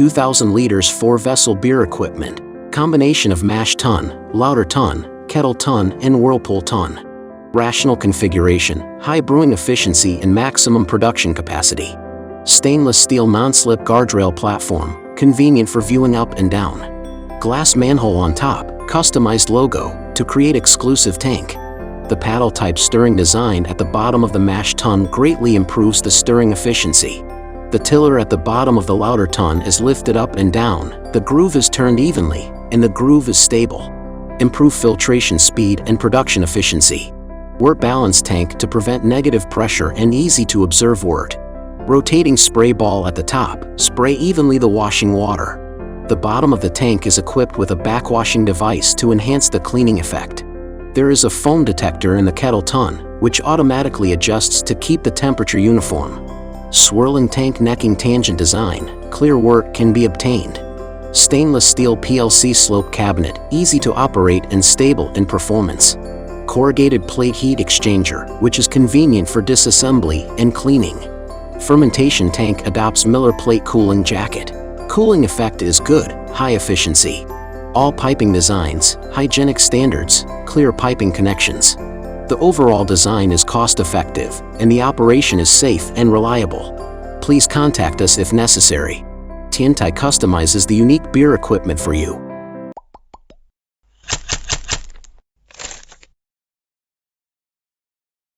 2,000 liters 4-vessel beer equipment, combination of mash tun, lauter tun, kettle tun, and whirlpool tun. Rational configuration, high brewing efficiency and maximum production capacity. Stainless steel non-slip guardrail platform, convenient for viewing up and down. Glass manhole on top, customized logo, to create exclusive tank. The paddle-type stirring design at the bottom of the mash tun greatly improves the stirring efficiency. The tiller at the bottom of the lauter tun is lifted up and down, the groove is turned evenly, and the groove is stable. Improve filtration speed and production efficiency. Wort balance tank to prevent negative pressure and easy to observe wort. Rotating spray ball at the top, spray evenly the washing water. The bottom of the tank is equipped with a backwashing device to enhance the cleaning effect. There is a foam detector in the kettle tun, which automatically adjusts to keep the temperature uniform. Swirling tank necking tangent design, clear wort can be obtained. Stainless steel PLC slope cabinet, easy to operate and stable in performance. Corrugated plate heat exchanger, which is convenient for disassembly and cleaning. Fermentation tank adopts Miller plate cooling jacket. Cooling effect is good, high efficiency. All piping designs, hygienic standards, clear piping connections. The overall design is cost-effective, and the operation is safe and reliable. Please contact us if necessary. Tiantai customizes the unique beer equipment for you.